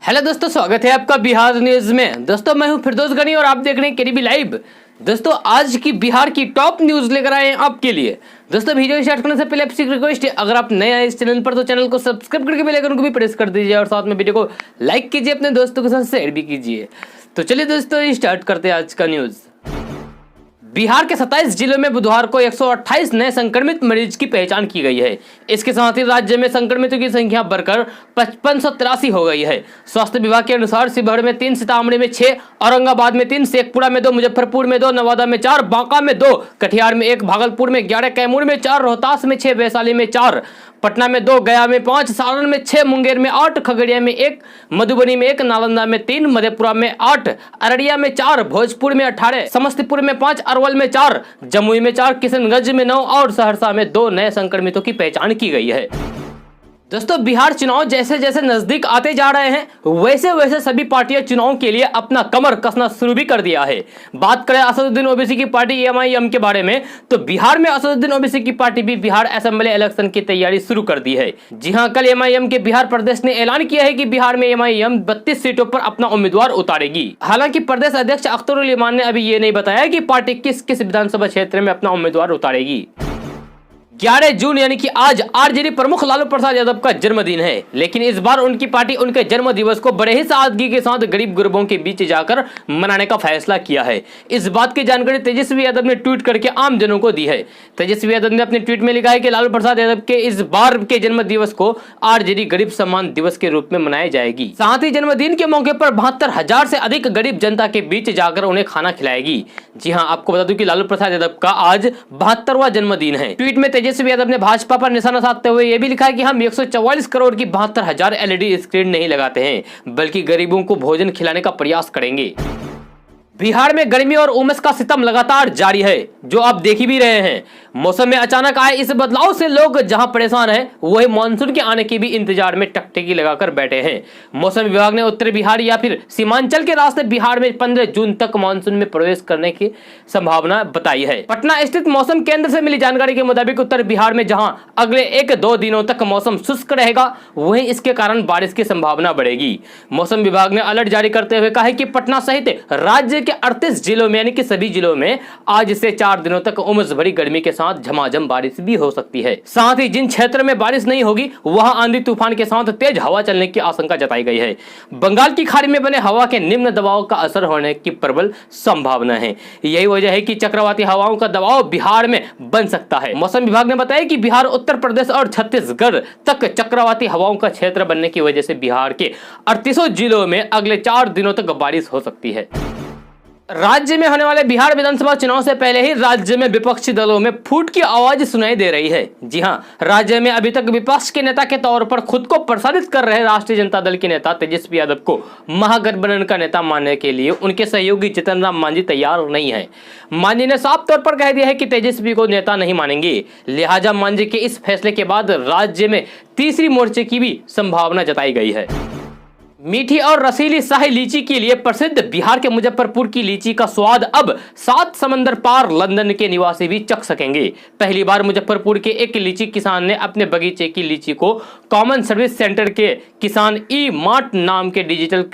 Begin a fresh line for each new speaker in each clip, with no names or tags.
Hello दोस्तों, स्वागत है आपका बिहार न्यूज में। दोस्तों मैं हूं फिरदौस गनी और आप देख रहे हैं केडीबी लाइव। दोस्तों आज की बिहार की टॉप न्यूज लेकर आए हैं आपके लिए। दोस्तों वीडियो स्टार्ट करने से पहले आपसे एक रिक्वेस्ट है, अगर आप नए आए इस चैनल पर तो चैनल को सब्सक्राइब करके बेल आइकन को भी प्रेस कर दीजिए और साथ में वीडियो को लाइक कीजिए, अपने दोस्तों के साथ शेयर भी कीजिए। तो चलिए दोस्तों स्टार्ट करते हैं आज का न्यूज। बिहार के 27 जिलों में बुधवार को 128 नए संक्रमित मरीज की पहचान की गई है। इसके साथ ही राज्य में संक्रमितों की संख्या बढ़कर 5583 हो गई है। स्वास्थ्य विभाग के अनुसार शिवहर में 3, सीतामढ़ी में 6, औरंगाबाद में 3, शेखपुरा में 2, मुजफ्फरपुर में 2, नवादा में 4, बांका में 2, कटिहार में 1, भागलपुर में 11, कैमूर में 4, रोहतास में 6, वैशाली में 4, पटना में 2, गया में 5, सारण में 6, मुंगेर में 8, खगड़िया में 1, मधुबनी में 1, नालंदा में 3, मधेपुरा में 8, अररिया में 4, भोजपुर में 18, समस्तीपुर में 5, अरवल में 4, जमुई में 4, किशनगंज में 9 और सहरसा में 2 नए संक्रमितों की पहचान की गई है। दोस्तों बिहार चुनाव जैसे जैसे नजदीक आते जा रहे हैं वैसे वैसे सभी पार्टियां चुनाव के लिए अपना कमर कसना शुरू भी कर दिया है। बात करें असदुद्दीन ओवैसी की पार्टी एमआईएम के बारे में, तो बिहार में असदुद्दीन ओवैसी की पार्टी भी बिहार असेंबली इलेक्शन की तैयारी शुरू कर दी है। जी हां, कल एमआईएम के बिहार प्रदेश ने ऐलान किया है कि बिहार में एमआईएम 32 सीटों पर अपना उम्मीदवार उतारेगी। हालांकि प्रदेश अध्यक्ष अख्तरुल इमान ने अभी ये नहीं बताया कि पार्टी किस किस विधानसभा क्षेत्र में अपना उम्मीदवार उतारेगी। 11 जून यानी कि आज आरजेडी प्रमुख लालू प्रसाद यादव का जन्मदिन है, लेकिन इस बार उनकी पार्टी उनके जन्म दिवस को बड़े ही सादगी के साथ गरीब गुरबों के बीच जाकर मनाने का फैसला किया है। इस बात की जानकारी तेजस्वी यादव ने ट्वीट करके आम जनों को दी है। तेजस्वी यादव ने अपने ट्वीट में लिखा है कि लालू प्रसाद यादव के इस बार के जन्म दिवस को आरजेडी गरीब सम्मान दिवस के रूप में मनाई जाएगी। साथ ही जन्मदिन के मौके पर 72,000 से अधिक गरीब जनता के बीच जाकर उन्हें खाना खिलाएगी। जी हाँ, आपको बता दूं कि लालू प्रसाद यादव का आज 72वां जन्मदिन है। ट्वीट में तेजस्वी यादव ने भाजपा पर निशाना साधते हुए यह भी लिखा है कि हम 144 करोड़ की 72,000 एलईडी स्क्रीन नहीं लगाते हैं, बल्कि गरीबों को भोजन खिलाने का प्रयास करेंगे। बिहार में गर्मी और उमस का सितम लगातार जारी है, जो आप देख ही भी रहे हैं। मौसम में अचानक आए इस बदलाव से लोग जहां परेशान हैं, वही मानसून के आने के भी इंतजार में टकटकी लगाकर बैठे हैं। मौसम विभाग ने उत्तर बिहार या फिर सीमांचल के रास्ते बिहार में 15 जून तक मानसून में प्रवेश करने की संभावना बताई है। पटना स्थित मौसम केंद्र से मिली जानकारी के मुताबिक उत्तर बिहार में जहाँ अगले 1-2 दिनों तक मौसम शुष्क रहेगा, वहीं इसके कारण बारिश की संभावना बढ़ेगी। मौसम विभाग ने अलर्ट जारी करते हुए कहा है कि पटना सहित राज्य के 38 जिलों में यानी कि सभी जिलों में आज से 4 दिनों तक उमस भरी गर्मी के साथ झमाझम बारिश भी हो सकती है। साथ ही जिन क्षेत्र में बारिश नहीं होगी वहां आंधी तूफान के साथ तेज हवा चलने की आशंका जताई गई है। बंगाल की खाड़ी में बने हवा के निम्न दबाव का असर होने की प्रबल संभावना है। यही वजह है कि चक्रवाती हवाओं का दबाव बिहार में बन सकता है। मौसम विभाग ने बताया कि बिहार, उत्तर प्रदेश और छत्तीसगढ़ तक चक्रवाती हवाओं का क्षेत्र बनने की वजह से बिहार के 38 जिलों में अगले 4 दिनों तक बारिश हो सकती है। राज्य में होने वाले बिहार विधानसभा चुनाव से पहले ही राज्य में विपक्षी दलों में फूट की आवाज सुनाई दे रही है। जी हां, राज्य में अभी तक विपक्ष के नेता के तौर पर खुद को प्रसारित कर रहे राष्ट्रीय जनता दल के नेता तेजस्वी यादव को महागठबंधन का नेता मानने के लिए उनके सहयोगी जीतन राम मांझी तैयार नहीं है। मांझी ने साफ तौर पर कह दिया है कि तेजस्वी को नेता नहीं मानेंगे। लिहाजा मांझी के इस फैसले के बाद राज्य में तीसरी मोर्चे की भी संभावना जताई गई है। मीठी और रसीली शाही लीची के लिए प्रसिद्ध बिहार के मुजफ्फरपुर की लीची का स्वाद अब 7 समंदर पार लंदन के निवासी भी चख सकेंगे। पहली बार मुजफ्फरपुर के एक लीची किसान ने अपने बगीचे की लीची को कॉमन सर्विस सेंटर के किसान ई मार्ट नाम के डिजिटल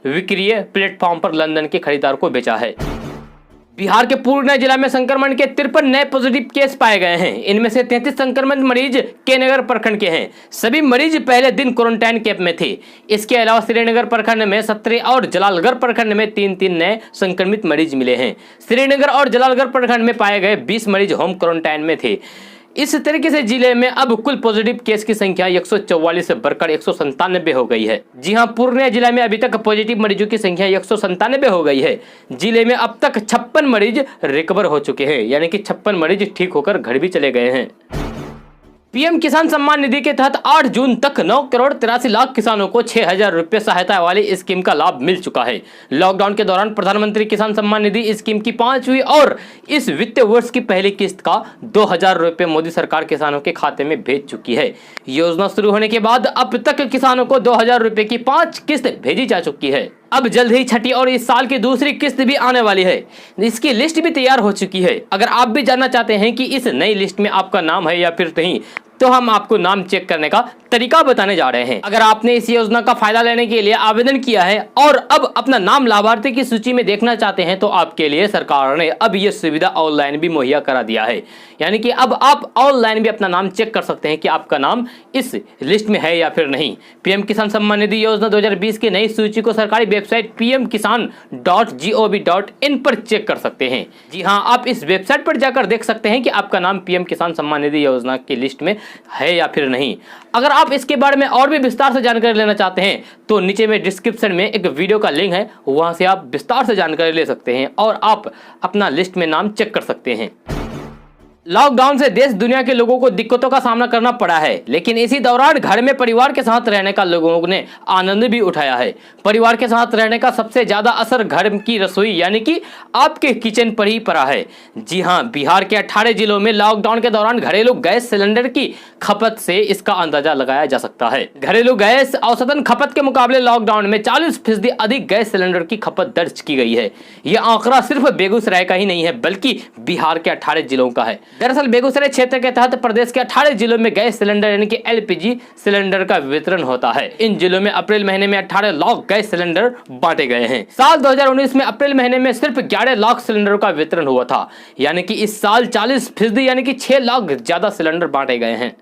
विक्रीय प्लेटफॉर्म पर लंदन के खरीदार को बेचा है। बिहार के पूर्णिया जिला में संक्रमण के 53 नए पॉजिटिव केस पाए गए हैं। इनमें से 33 संक्रमित मरीज के नगर प्रखंड के हैं। सभी मरीज पहले दिन क्वारंटाइन कैंप में थे। इसके अलावा श्रीनगर प्रखंड में 17 और जलालगढ़ प्रखंड में 3-3 नए संक्रमित मरीज मिले हैं। श्रीनगर और जलालगढ़ प्रखंड में पाए गए 20 मरीज होम क्वारंटाइन में थे। इस तरीके से जिले में अब कुल पॉजिटिव केस की संख्या 144 से बढ़कर 197 हो गई है। जी हां, पूर्णिया जिला में अभी तक पॉजिटिव मरीजों की संख्या 197 हो गई है। जिले में अब तक 56 मरीज रिकवर हो चुके हैं, यानी कि 56 मरीज ठीक होकर घर भी चले गए हैं। पीएम किसान सम्मान निधि के तहत 8 जून तक 9 करोड़ 83 लाख किसानों को 6,000 रुपये सहायता वाली स्कीम का लाभ मिल चुका है। लॉकडाउन के दौरान प्रधानमंत्री किसान सम्मान निधि स्कीम की 5वीं और इस वित्तीय वर्ष की पहली किस्त का 2,000 रुपये मोदी सरकार किसानों के खाते में भेज चुकी है। योजना शुरू होने के बाद अब तक किसानों को 2,000 रुपये की 5 किस्त भेजी जा चुकी है। अब जल्द ही छठी और इस साल की दूसरी किस्त भी आने वाली है। इसकी लिस्ट भी तैयार हो चुकी है। अगर आप भी जानना चाहते हैं कि इस नई लिस्ट में आपका नाम है या फिर नहीं, तो हम आपको नाम चेक करने का तरीका बताने जा रहे हैं। अगर आपने इस योजना का फायदा लेने के लिए आवेदन किया है और अब अपना नाम लाभार्थी की सूची में देखना चाहते हैं तो आपके लिए सरकार ने अब यह सुविधा ऑनलाइन भी मुहैया करा दिया है। यानी कि अब आप ऑनलाइन भी अपना नाम चेक कर सकते हैं कि आपका नाम इस लिस्ट में है या फिर नहीं। पीएम किसान सम्मान निधि योजना 2020 की नई सूची को सरकारी वेबसाइट pmkisan.gov.in पर चेक कर सकते हैं। जी हाँ, आप इस वेबसाइट पर जाकर देख सकते हैं कि आपका नाम पीएम किसान सम्मान निधि योजना की लिस्ट में है या फिर नहीं। अगर आप इसके बारे में और भी विस्तार से जानकारी लेना चाहते हैं तो नीचे में डिस्क्रिप्शन में एक वीडियो का लिंक है, वहां से आप विस्तार से जानकारी ले सकते हैं और आप अपना लिस्ट में नाम चेक कर सकते हैं। लॉकडाउन से देश दुनिया के लोगों को दिक्कतों का सामना करना पड़ा है, लेकिन इसी दौरान घर में परिवार के साथ रहने का लोगों ने आनंद भी उठाया है। परिवार के साथ रहने का सबसे ज्यादा असर घर की रसोई यानी कि आपके किचन पर ही पड़ा है। जी हां, बिहार के 18 जिलों में लॉकडाउन के दौरान घरेलू गैस सिलेंडर की खपत से इसका अंदाजा लगाया जा सकता है। घरेलू गैस औसतन खपत के मुकाबले लॉकडाउन में 40% अधिक गैस सिलेंडर की खपत दर्ज की गई है। यह आंकड़ा सिर्फ बेगूसराय का ही नहीं है बल्कि बिहार के 18 जिलों का है। दरअसल बेगूसराय क्षेत्र के तहत प्रदेश के 18 जिलों में गैस सिलेंडर यानी कि एलपीजी सिलेंडर का वितरण होता है। इन जिलों में अप्रैल महीने में 18 लाख गैस सिलेंडर बांटे गए हैं। साल 2019 में अप्रैल महीने में सिर्फ 11 लाख सिलेंडर का वितरण हुआ था, यानी कि इस साल 40% यानी कि 6 लाख ज्यादा सिलेंडर बांटे गए हैं।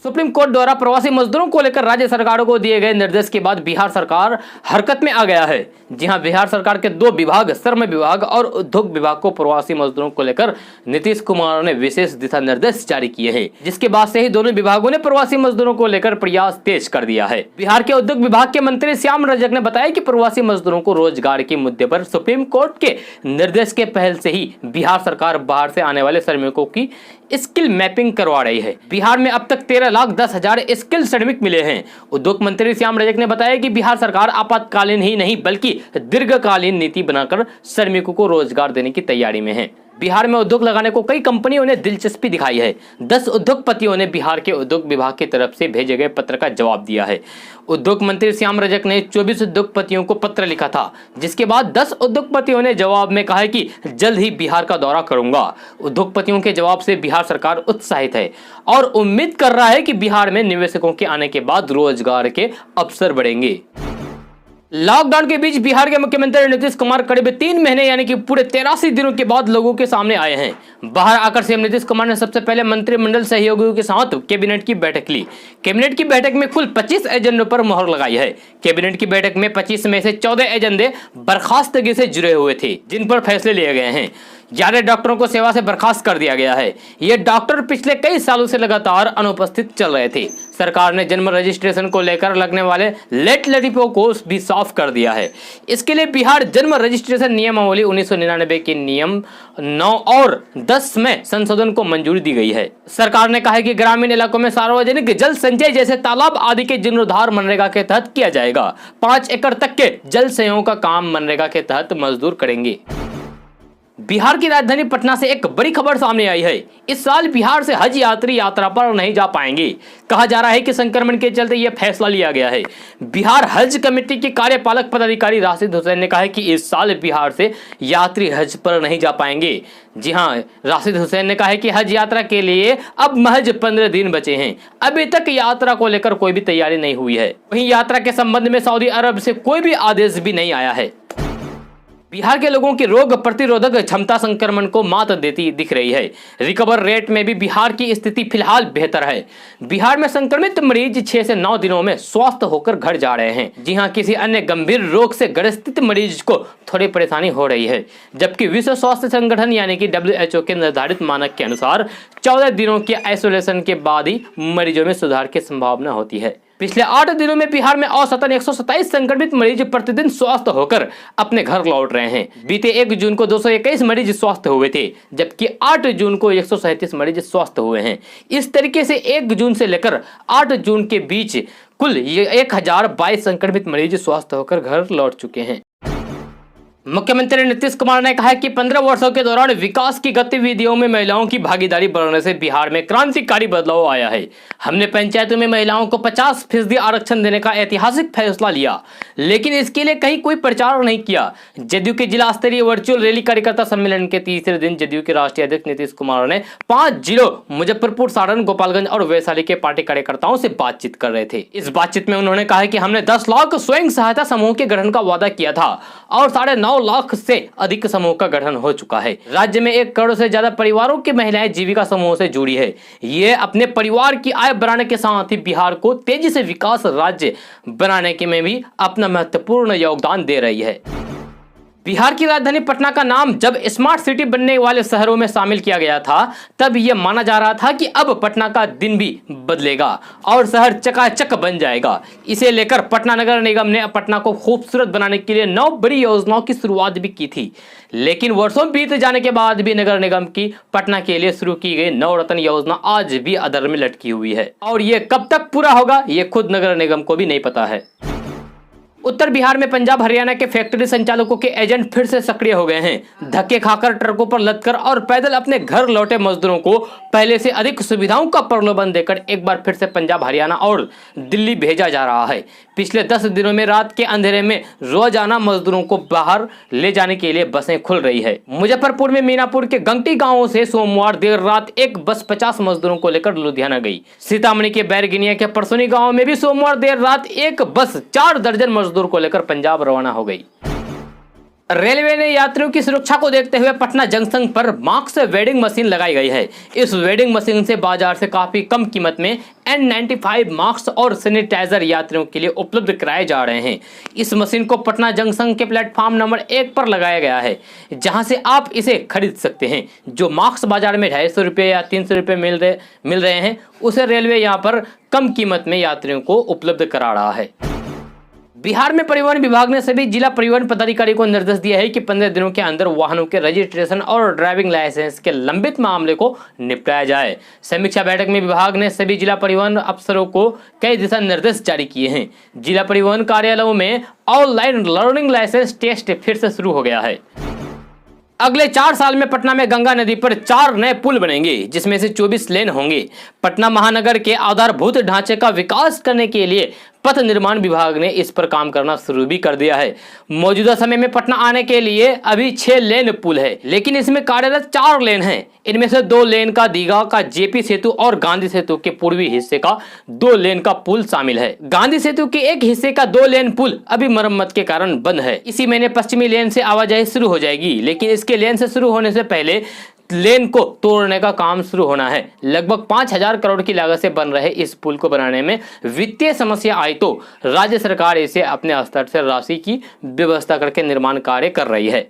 सुप्रीम कोर्ट द्वारा प्रवासी मजदूरों को लेकर राज्य सरकारों को दिए गए निर्देश के बाद बिहार सरकार हरकत में आ गया है। जी हां, बिहार सरकार के 2 विभाग, श्रम विभाग और उद्योग विभाग को प्रवासी मजदूरों को लेकर नीतीश कुमार ने विशेष दिशा निर्देश जारी किए हैं, जिसके बाद से ही दोनों विभागों ने प्रवासी मजदूरों को लेकर प्रयास तेज कर दिया है। बिहार के उद्योग विभाग के मंत्री श्याम रजक ने बताया कि प्रवासी मजदूरों को रोजगार के मुद्दे पर सुप्रीम कोर्ट के निर्देश के पहल से ही बिहार सरकार बाहर से आने वाले श्रमिकों की स्किल मैपिंग करवा रही है। बिहार में अब तक 13,10,000 स्किल श्रमिक मिले हैं। उद्योग मंत्री श्याम रजक ने बताया कि बिहार सरकार आपातकालीन ही नहीं बल्कि दीर्घकालीन नीति बनाकर श्रमिकों को रोजगार देने की तैयारी में है। बिहार में उद्योग लगाने को कई कंपनियों ने दिलचस्पी दिखाई है। 10 उद्योगपतियों ने बिहार के उद्योग विभाग की तरफ से भेजे गए पत्र का जवाब दिया है। उद्योग मंत्री श्याम रजक ने 24 उद्योगपतियों को पत्र लिखा था, जिसके बाद 10 उद्योगपतियों ने जवाब में कहा है कि जल्द ही बिहार का दौरा करूंगा। उद्योगपतियों के जवाब से बिहार सरकार उत्साहित है और उम्मीद कर रहा है कि बिहार में निवेशकों के आने के बाद रोजगार के अवसर बढ़ेंगे। लॉकडाउन के बीच बिहार के मुख्यमंत्री नीतीश कुमार करीब 3 महीने यानी कि पूरे 83 दिनों के बाद लोगों के सामने आए हैं। बाहर आकर सीएम नीतीश कुमार ने सबसे पहले मंत्रिमंडल सहयोगियों के साथ कैबिनेट की बैठक ली। कैबिनेट की बैठक में कुल 25 एजेंडों पर मोहर लगाई है। कैबिनेट की बैठक में 25 में से 14 एजेंडे बर्खास्तगी से जुड़े हुए थे, जिन पर फैसले लिए गए हैं। 11 डॉक्टरों को सेवा से बर्खास्त कर दिया गया है। ये डॉक्टर पिछले कई सालों से लगातार अनुपस्थित चल रहे थे। सरकार ने जन्म रजिस्ट्रेशन को लेकर लगने वाले लेट लतीफों को भी साफ कर दिया है। इसके लिए बिहार जन्म रजिस्ट्रेशन नियमावली 1999 के नियम 9 और 10 में संशोधन को मंजूरी दी गई है। सरकार ने कहा है कि ग्रामीण इलाकों में सार्वजनिक जल संचय जैसे तालाब आदि के जीर्णोद्धार मनरेगा के तहत किया जाएगा। 5 एकड़ तक के जल संचय का काम मनरेगा के तहत मजदूर करेंगे। बिहार की राजधानी पटना से एक बड़ी खबर सामने आई है। इस साल बिहार से हज यात्री यात्रा पर नहीं जा पाएंगे। कहा जा रहा है कि संक्रमण के चलते यह फैसला लिया गया है। बिहार हज कमेटी के कार्यपालक पदाधिकारी राशिद हुसैन ने कहा है कि इस साल बिहार से यात्री हज पर नहीं जा पाएंगे। जी हां, राशिद हुसैन ने कहा है कि हज यात्रा के लिए अब महज 15 दिन बचे हैं। अभी तक यात्रा को लेकर कोई भी तैयारी नहीं हुई है। वहीं यात्रा के संबंध में सऊदी अरब से कोई भी आदेश भी नहीं आया है। बिहार के लोगों की रोग प्रतिरोधक क्षमता संक्रमण को मात देती दिख रही है। रिकवर रेट में भी बिहार की स्थिति फिलहाल बेहतर है। बिहार में संक्रमित मरीज 6 से 9 दिनों में स्वस्थ होकर घर जा रहे हैं। जी हां, किसी अन्य गंभीर रोग से ग्रसित मरीज को थोड़ी परेशानी हो रही है, जबकि विश्व स्वास्थ्य संगठन यानी कि WHO के निर्धारित मानक के अनुसार 14 दिनों के आइसोलेशन के बाद ही मरीजों में सुधार की संभावना होती है। पिछले 8 दिनों में बिहार में औसतन 127 संक्रमित मरीज प्रतिदिन स्वस्थ होकर अपने घर लौट रहे हैं। बीते 1 जून को 221 मरीज स्वस्थ हुए थे, जबकि 8 जून को 137 मरीज स्वस्थ हुए हैं। इस तरीके से 1 जून से लेकर 8 जून के बीच कुल 1022 संक्रमित मरीज स्वस्थ होकर घर लौट चुके हैं। मुख्यमंत्री नीतीश कुमार ने कहा कि 15 वर्षों के दौरान विकास की गतिविधियों में महिलाओं की भागीदारी बढ़ने से बिहार में क्रांतिकारी बदलाव आया है। हमने पंचायतों में महिलाओं को 50% आरक्षण देने का ऐतिहासिक फैसला लिया, लेकिन इसके लिए कहीं कोई प्रचार नहीं किया। जदयू के जिला स्तरीय वर्चुअल रैली कार्यकर्ता सम्मेलन के तीसरे दिन जदयू के राष्ट्रीय अध्यक्ष नीतीश कुमार ने 5 जिलों मुजफ्फरपुर, सारण, गोपालगंज और वैशाली के पार्टी कार्यकर्ताओं से बातचीत कर रहे थे। इस बातचीत में उन्होंने कहा कि हमने 10 लाख स्वयं सहायता समूह के गठन का वादा किया था और 9.5 लाख से अधिक समूह का गठन हो चुका है। राज्य में 1 करोड़ से ज्यादा परिवारों की महिलाएं जीविका समूह से जुड़ी है। ये अपने परिवार की आय बढ़ाने के साथ ही बिहार को तेजी से विकास राज्य बनाने के में भी अपना महत्वपूर्ण योगदान दे रही है। बिहार की राजधानी पटना का नाम जब स्मार्ट सिटी बनने वाले शहरों में शामिल किया गया था, तब यह माना जा रहा था कि अब पटना का दिन भी बदलेगा और शहर चकाचक बन जाएगा। इसे लेकर पटना नगर निगम ने पटना को खूबसूरत बनाने के लिए 9 बड़ी योजनाओं की शुरुआत भी की थी, लेकिन वर्षों बीत जाने के बाद भी नगर निगम की पटना के लिए शुरू की गई नवरत्न योजना आज भी अधर में लटकी हुई है और ये कब तक पूरा होगा ये खुद नगर निगम को भी नहीं पता है। उत्तर बिहार में पंजाब हरियाणा के फैक्ट्री संचालकों के एजेंट फिर से सक्रिय हो गए हैं। धक्के खाकर, ट्रकों पर लदकर और पैदल अपने घर लौटे मजदूरों को पहले से अधिक सुविधाओं का प्रलोभन देकर एक बार फिर से पंजाब, हरियाणा और दिल्ली भेजा जा रहा है। पिछले 10 दिनों में रात के अंधेरे में रोजाना मजदूरों को बाहर ले जाने के लिए बसें खुल रही है। मुजफ्फरपुर में मीनापुर के गंगटी गांव से सोमवार देर रात एक बस 50 मजदूरों को लेकर लुधियाना गई। सीतामढ़ी के बैरगिनिया के परसोनी गांव में भी सोमवार देर रात एक बस 4 दर्जन मजदूर को लेकर पंजाब रवाना हो गई। रेलवे ने यात्रियों की सुरक्षा को देखते हुए पटना जंक्शन पर मास्क वेडिंग मशीन लगाई गई है। इस वेडिंग मशीन से बाजार से काफी कम कीमत में N95 मास्क और सैनिटाइजर यात्रियों के लिए उपलब्ध कराए जा रहे हैं। इस मशीन को पटना जंक्शन के प्लेटफॉर्म नंबर 1 पर लगाया गया है, जहां से आप इसे खरीद सकते हैं। जो मास्क बाजार में 250 रुपये या 300 रुपये मिल रहे हैं, उसे रेलवे यहां पर कम कीमत में यात्रियों को उपलब्ध करा रहा है। बिहार में परिवहन विभाग ने सभी जिला परिवहन पदाधिकारी को निर्देश दिया है कि 15 दिनों के अंदर वाहनों के रजिस्ट्रेशन और ड्राइविंग लाइसेंस के लंबित मामले को निपटाया जाए। समीक्षा बैठक में विभाग ने सभी जिला परिवहन अफसरों को कई दिशा निर्देश जारी किए हैं। जिला परिवहन कार्यालयों में ऑनलाइन लर्निंग लाइसेंस टेस्ट फिर से शुरू हो गया है। अगले 4 साल में पटना में गंगा नदी पर 4 नए पुल बनेंगे, जिसमें से 24 लेन होंगे। पटना महानगर के आधारभूत ढांचे का विकास करने के लिए पथ निर्माण विभाग ने इस पर काम करना शुरू भी कर दिया है। मौजूदा समय में पटना आने के लिए अभी 6 लेन पुल है, लेकिन इसमें कार्यरत 4 लेन हैं। इनमें से 2 लेन का दीघा का जेपी सेतु और गांधी सेतु के पूर्वी हिस्से का 2 लेन का पुल शामिल है। गांधी सेतु के एक हिस्से का 2 लेन पुल अभी मरम्मत के कारण बंद है। इसी महीने पश्चिमी लेन से आवाजाही शुरू हो जाएगी, लेकिन इसके लेन से शुरू होने से पहले लेन को तोड़ने का काम शुरू होना है। लगभग 5000 करोड़ की लागत से बन रहे इस पुल को बनाने में वित्तीय समस्या आई तो राज्य सरकार इसे अपने स्तर से राशि की व्यवस्था करके निर्माण कार्य कर रही है।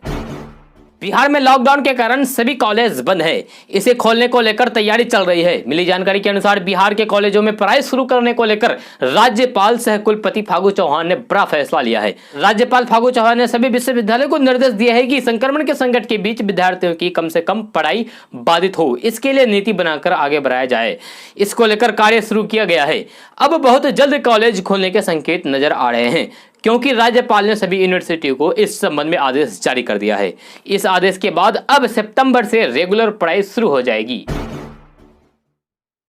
बिहार में लॉकडाउन के कारण सभी कॉलेज बंद है। इसे खोलने को लेकर तैयारी चल रही है। मिली जानकारी के अनुसार बिहार के कॉलेजों में पढ़ाई शुरू करने को लेकर राज्यपाल सह कुलपति फागू चौहान ने बड़ा फैसला लिया है। राज्यपाल फागू चौहान ने सभी विश्वविद्यालयों को निर्देश दिया है कि संक्रमण के संकट के बीच विद्यार्थियों की कम से कम पढ़ाई बाधित हो, इसके लिए नीति बनाकर आगे बढ़ाया जाए। इसको लेकर कार्य शुरू किया गया है। अब बहुत जल्द कॉलेज खोलने के संकेत नजर आ रहे हैं, क्योंकि राज्यपाल ने सभी यूनिवर्सिटियों को इस संबंध में आदेश जारी कर दिया है। इस आदेश के बाद अब सितंबर से रेगुलर पढ़ाई शुरू हो जाएगी।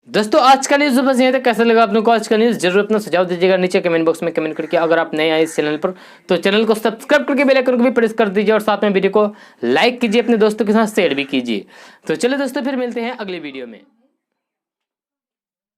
दोस्तों, आज का न्यूज़ बस यहीं तक। कैसा लगा आप लोगों को आज का न्यूज़? जरूर अपना सुझाव दीजिएगा नीचे कमेंट बॉक्स में कमेंट करके। अगर आप नए आए इस चैनल पर तो चैनल को सब्सक्राइब करके बेल आइकन को भी प्रेस कर दीजिए और साथ में वीडियो को लाइक कीजिए, अपने दोस्तों के साथ शेयर भी कीजिए। तो चलिए दोस्तों, फिर मिलते हैं अगली वीडियो में।